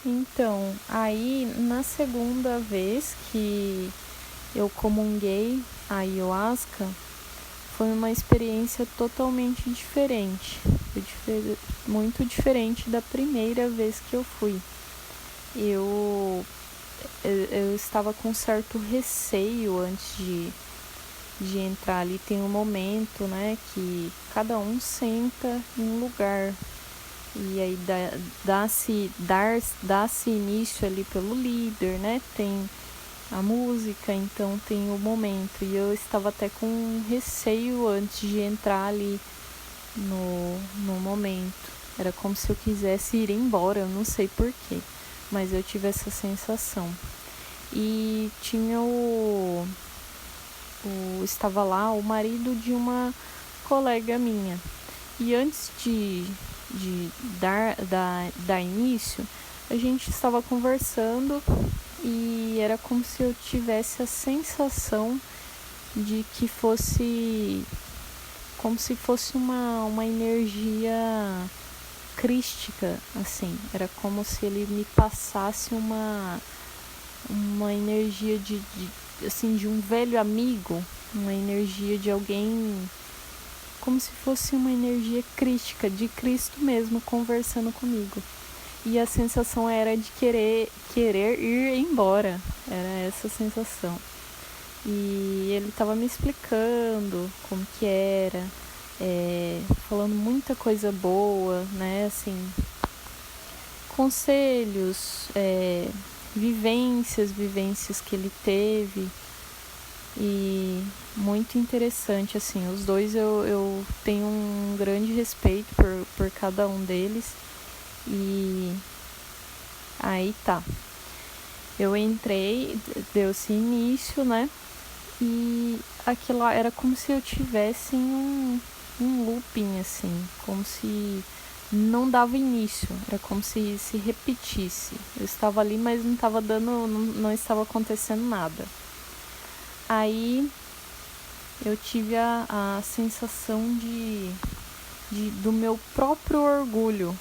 Então, aí na segunda vez que eu comunguei a ayahuasca, foi uma experiência totalmente diferente. Foi muito diferente da primeira vez que eu fui. Eu estava com certo receio antes de entrar ali. Tem um momento, né, que cada um senta em um lugar. E aí dá-se início ali pelo líder, né? Tem a música, então tem o momento. E eu estava até com receio antes de entrar ali no momento. Era como se eu quisesse ir embora, eu não sei porquê, mas eu tive essa sensação. E tinha estava lá o marido de uma colega minha. E antes de dar início, a gente estava conversando e era como se eu tivesse a sensação de que fosse como se fosse uma energia crística, assim. Era como se ele me passasse uma energia assim, de um velho amigo, uma energia de alguém, como se fosse uma energia crística, de Cristo mesmo, conversando comigo. E a sensação era de querer ir embora, era essa sensação. E ele estava me explicando como que era, falando muita coisa boa, né, assim, conselhos, vivências que ele teve. E muito interessante, assim, os dois eu tenho um grande respeito por cada um deles. E aí tá, eu entrei, deu-se início, né, e aquilo lá era como se eu tivesse em um looping, assim, como se não dava início, era como se repetisse. Eu estava ali, mas não estava acontecendo nada. Aí eu tive a sensação do meu próprio orgulho.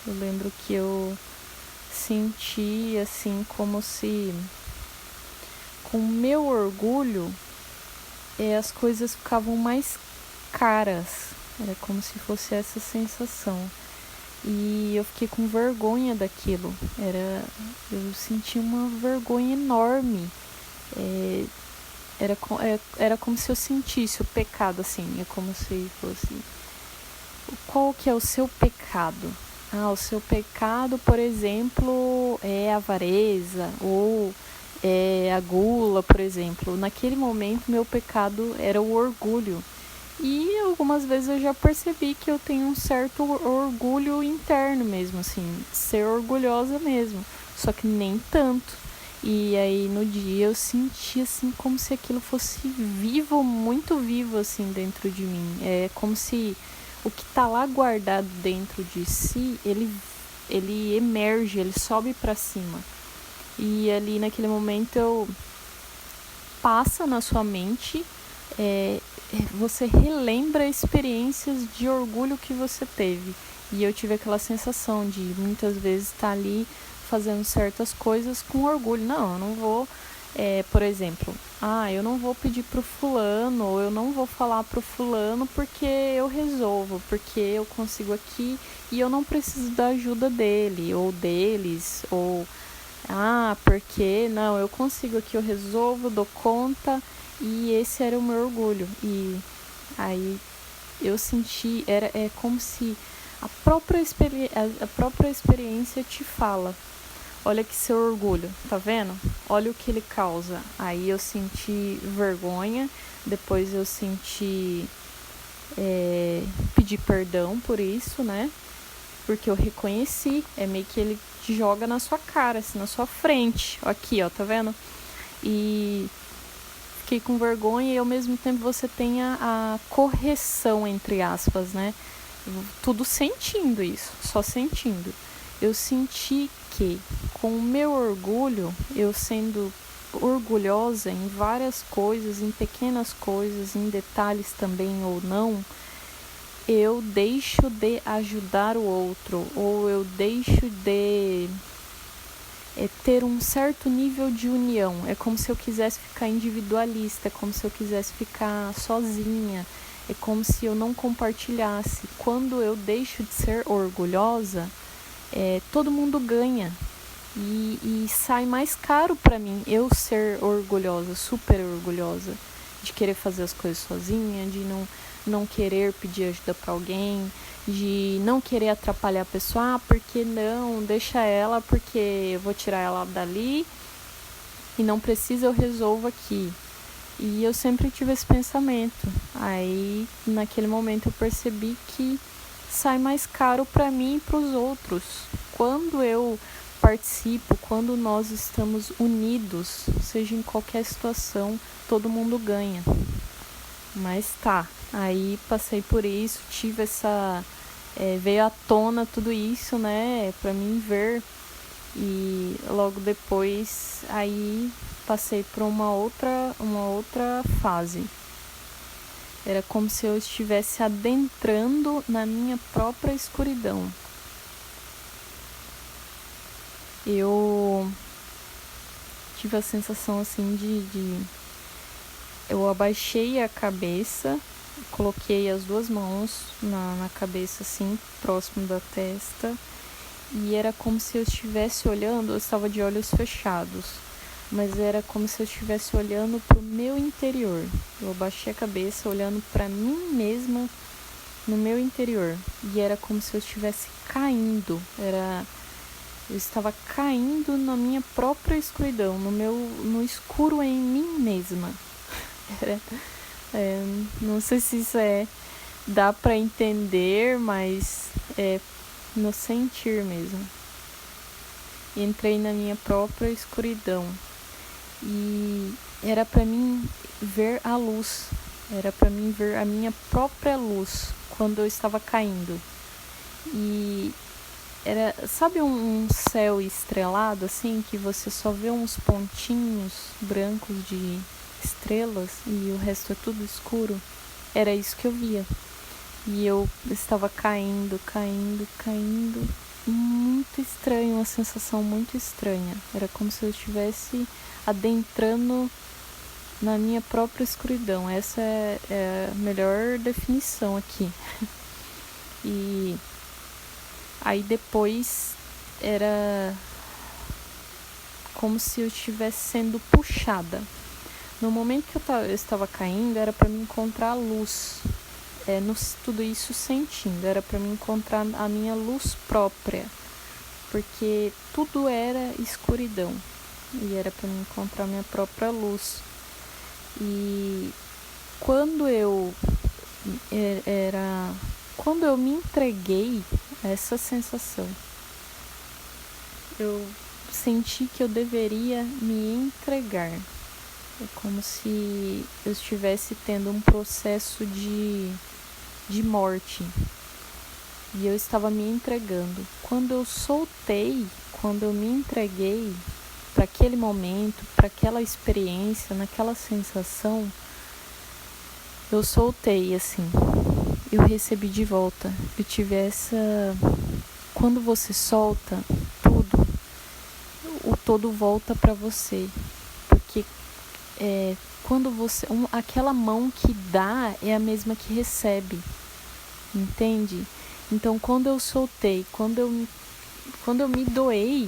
Eu lembro que eu senti, assim, como se com o meu orgulho as coisas ficavam mais caras. Era como se fosse essa sensação. E eu fiquei com vergonha daquilo. Eu senti uma vergonha enorme. Era como se eu sentisse o pecado, assim. É como se fosse... Qual que é o seu pecado? O seu pecado, por exemplo, é a avareza ou é a gula, por exemplo. Naquele momento, meu pecado era o orgulho. E algumas vezes eu já percebi que eu tenho um certo orgulho interno mesmo, assim, ser orgulhosa mesmo, só que nem tanto. E aí no dia eu senti, assim, como se aquilo fosse vivo, muito vivo, assim, dentro de mim. É como se o que tá lá guardado dentro de si, ele emerge, ele sobe para cima. E ali naquele momento passa na sua mente, você relembra experiências de orgulho que você teve. E eu tive aquela sensação de muitas vezes estar ali fazendo certas coisas com orgulho. Não, eu não vou, por exemplo, eu não vou pedir pro fulano, ou eu não vou falar pro fulano porque eu resolvo, porque eu consigo aqui e eu não preciso da ajuda dele, ou deles, ou porque não, eu consigo aqui, eu resolvo, dou conta. E esse era o meu orgulho. E aí eu senti, é como se a própria experiência te fala: olha que seu orgulho, tá vendo? Olha o que ele causa. Aí eu senti vergonha, depois eu senti pedir perdão por isso, né? Porque eu reconheci, é meio que ele te joga na sua cara, assim, na sua frente. Aqui, ó, tá vendo? E fiquei com vergonha e ao mesmo tempo você tem a correção, entre aspas, né? Tudo sentindo isso, só sentindo. Eu senti que com o meu orgulho, eu sendo orgulhosa em várias coisas, em pequenas coisas, em detalhes também ou não, eu deixo de ajudar o outro, ou eu deixo de ter um certo nível de união. É como se eu quisesse ficar individualista, é como se eu quisesse ficar sozinha, é como se eu não compartilhasse. Quando eu deixo de ser orgulhosa, todo mundo ganha. E sai mais caro para mim eu ser orgulhosa, super orgulhosa, de querer fazer as coisas sozinha, de não querer pedir ajuda para alguém, de não querer atrapalhar a pessoa, porque não, deixa ela, porque eu vou tirar ela dali e não precisa, eu resolvo aqui. E eu sempre tive esse pensamento. Aí, naquele momento, eu percebi que sai mais caro para mim e para os outros. Quando eu participo, quando nós estamos unidos, seja em qualquer situação, todo mundo ganha. Mas tá, aí passei por isso, tive essa... veio à tona tudo isso, né, pra mim ver. E logo depois, aí passei por uma outra fase. Era como se eu estivesse adentrando na minha própria escuridão. Eu tive a sensação assim de eu abaixei a cabeça, coloquei as duas mãos na cabeça assim, próximo da testa, e era como se eu estivesse olhando, eu estava de olhos fechados, mas era como se eu estivesse olhando para o meu interior. Eu abaixei a cabeça olhando para mim mesma no meu interior, e era como se eu estivesse caindo, eu estava caindo na minha própria escuridão, no escuro em mim mesma. Não sei se isso dá para entender, mas é no sentir mesmo. Entrei na minha própria escuridão e era para mim ver a luz, era para mim ver a minha própria luz quando eu estava caindo. E era, sabe um céu estrelado assim, que você só vê uns pontinhos brancos de estrelas e o resto é tudo escuro? Era isso que eu via. E eu estava caindo. Muito estranho, uma sensação muito estranha. Era como se eu estivesse adentrando na minha própria escuridão. Essa é a melhor definição aqui. E aí depois era como se eu estivesse sendo puxada. No momento que eu estava caindo, era para me encontrar a luz. Tudo isso sentindo, era para me encontrar a minha luz própria, porque tudo era escuridão e era para me encontrar a minha própria luz. E quando eu me entreguei a essa sensação, eu senti que eu deveria me entregar. É como se eu estivesse tendo um processo de morte. E eu estava me entregando. Quando eu soltei, quando eu me entreguei para aquele momento, para aquela experiência, naquela sensação, eu soltei assim. Eu recebi de volta. Eu tive essa... Quando você solta tudo, o todo volta para você. Porque quando você... aquela mão que dá é a mesma que recebe. Entende? Então, quando eu soltei, quando eu me doei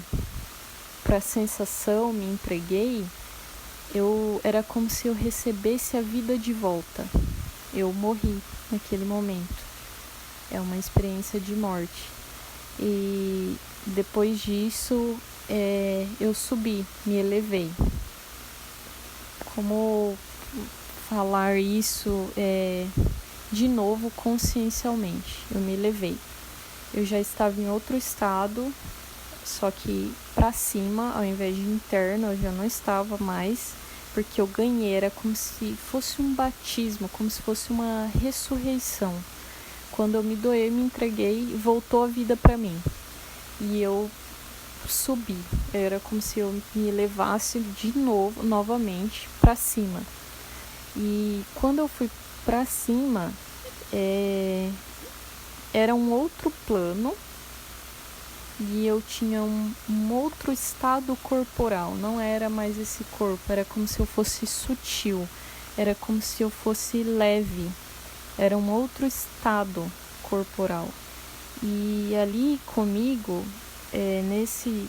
para a sensação, me entreguei, era como se eu recebesse a vida de volta. Eu morri naquele momento. É uma experiência de morte. E depois disso, eu subi, me elevei. Como falar isso de novo consciencialmente? Eu me elevei. Eu já estava em outro estado, só que para cima, ao invés de interno, eu já não estava mais, porque eu ganhei, era como se fosse um batismo, como se fosse uma ressurreição. Quando eu me doei, me entreguei, voltou a vida para mim. E eu subi, era como se eu me elevasse de novo, novamente, para cima. E quando eu fui para cima, era um outro plano, e eu tinha um outro estado corporal, não era mais esse corpo, era como se eu fosse sutil, era como se eu fosse leve, era um outro estado corporal. E ali comigo, nesse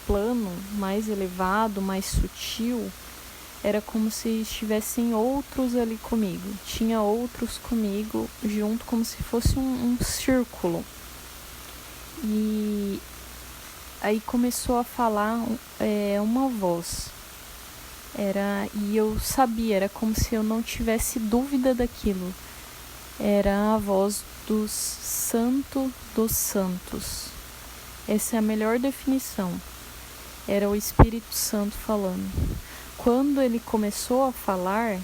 plano mais elevado, mais sutil, era como se estivessem outros ali comigo. Tinha outros comigo junto, como se fosse um círculo. E aí começou a falar uma voz. E eu sabia, era como se eu não tivesse dúvida daquilo. Era a voz do Santo dos Santos. Essa é a melhor definição. Era o Espírito Santo falando. Quando ele começou a falar,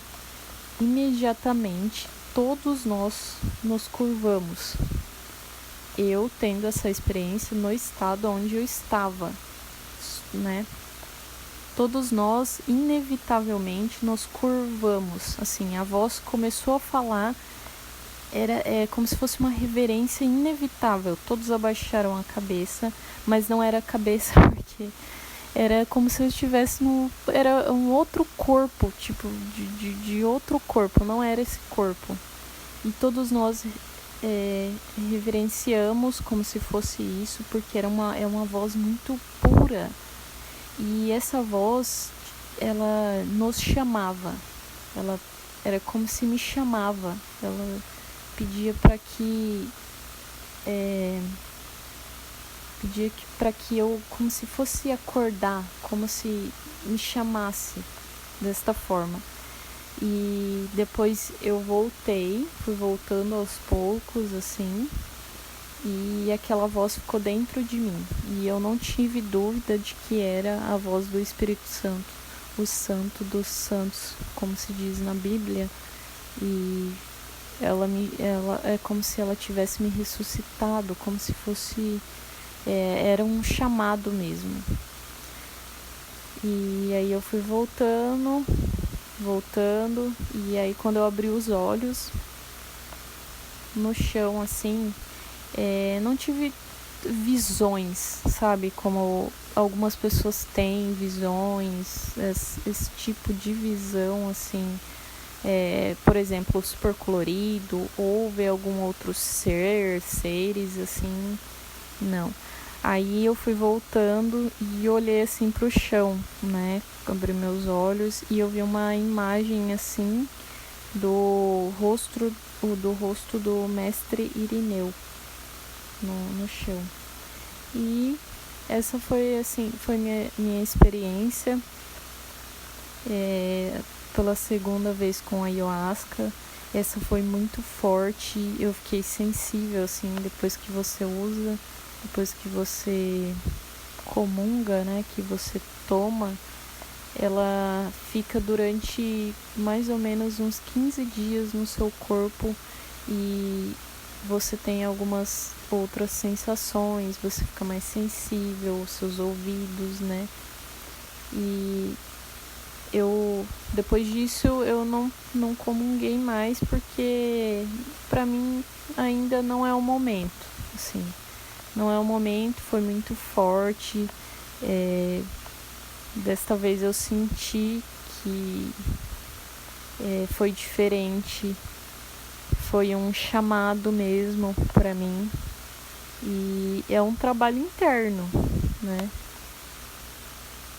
imediatamente todos nós nos curvamos. Eu tendo essa experiência no estado onde eu estava, né? Todos nós, inevitavelmente, nos curvamos. Assim, a voz começou a falar, era como se fosse uma reverência inevitável. Todos abaixaram a cabeça, mas não era a cabeça porque era como se eu estivesse era um outro corpo, tipo, de outro corpo, não era esse corpo. E todos nós reverenciamos como se fosse isso, porque é uma voz muito pura. E essa voz, ela nos chamava, ela era como se me chamava, ela pedia para que eu, como se fosse acordar, como se me chamasse desta forma. E depois eu fui voltando aos poucos, assim, e aquela voz ficou dentro de mim. E eu não tive dúvida de que era a voz do Espírito Santo, o Santo dos Santos, como se diz na Bíblia. E ela é como se ela tivesse me ressuscitado, como se fosse era um chamado mesmo. E aí eu fui voltando, e aí quando eu abri os olhos no chão, assim, não tive visões, sabe, como algumas pessoas têm visões, esse tipo de visão, assim, por exemplo, super colorido, ou ver algum outro seres, assim, não. Aí eu fui voltando e olhei assim pro chão, né? Abri meus olhos e eu vi uma imagem assim do rosto do mestre Irineu no chão. E essa foi minha experiência pela segunda vez com a ayahuasca. Essa foi muito forte, eu fiquei sensível assim depois que você usa. Depois que você comunga, né, que você toma, ela fica durante mais ou menos uns 15 dias no seu corpo e você tem algumas outras sensações, você fica mais sensível, os seus ouvidos, né? E depois disso, eu não comunguei mais porque pra mim ainda não é o momento, assim. Não é o momento, foi muito forte. Desta vez eu senti que foi diferente. Foi um chamado mesmo para mim. E é um trabalho interno, né?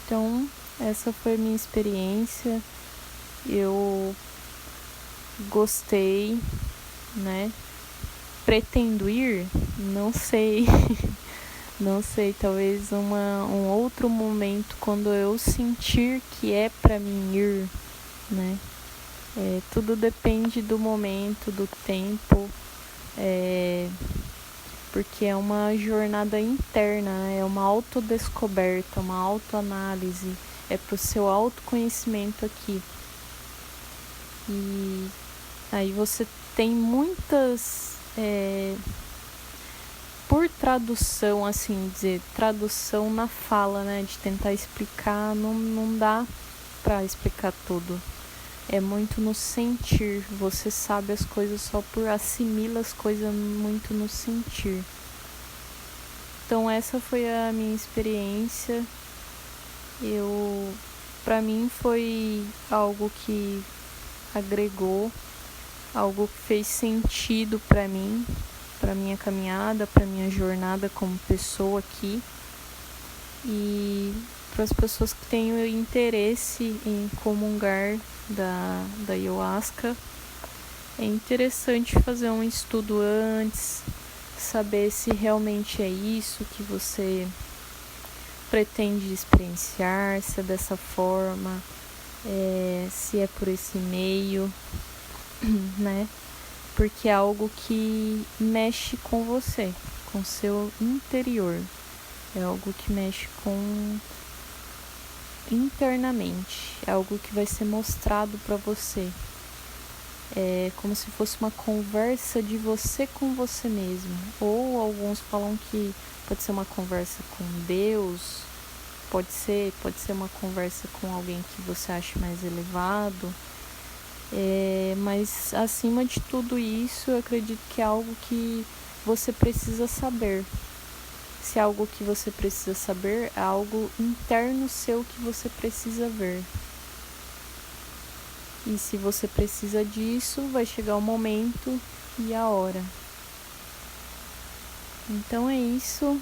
Então, essa foi a minha experiência. Eu gostei, né? Pretendo ir? Não sei. Não sei, talvez um outro momento quando eu sentir que é pra mim ir, né? Tudo depende do momento, do tempo, porque é uma jornada interna, né? É uma autodescoberta, uma autoanálise, é pro seu autoconhecimento aqui. E aí você tem muitas... por tradução, assim dizer, tradução na fala, né, de tentar explicar, não dá pra explicar tudo. É muito no sentir, você sabe as coisas só por assimila as coisas muito no sentir. Então essa foi a minha experiência. Para mim foi algo que agregou, algo que fez sentido para mim, para minha caminhada, para minha jornada como pessoa aqui. E para as pessoas que têm interesse em comungar da ayahuasca, é interessante fazer um estudo antes, saber se realmente é isso que você pretende experienciar, se é dessa forma, se é por esse meio, né? Porque é algo que mexe com você, com seu interior. É algo que mexe com internamente, é algo que vai ser mostrado para você. É como se fosse uma conversa de você com você mesmo. Ou alguns falam que pode ser uma conversa com Deus, pode ser uma conversa com alguém que você acha mais elevado. Mas acima de tudo isso, eu acredito que é algo que você precisa saber. Se é algo que você precisa saber, é algo interno seu que você precisa ver. E se você precisa disso, vai chegar o momento e a hora. Então é isso.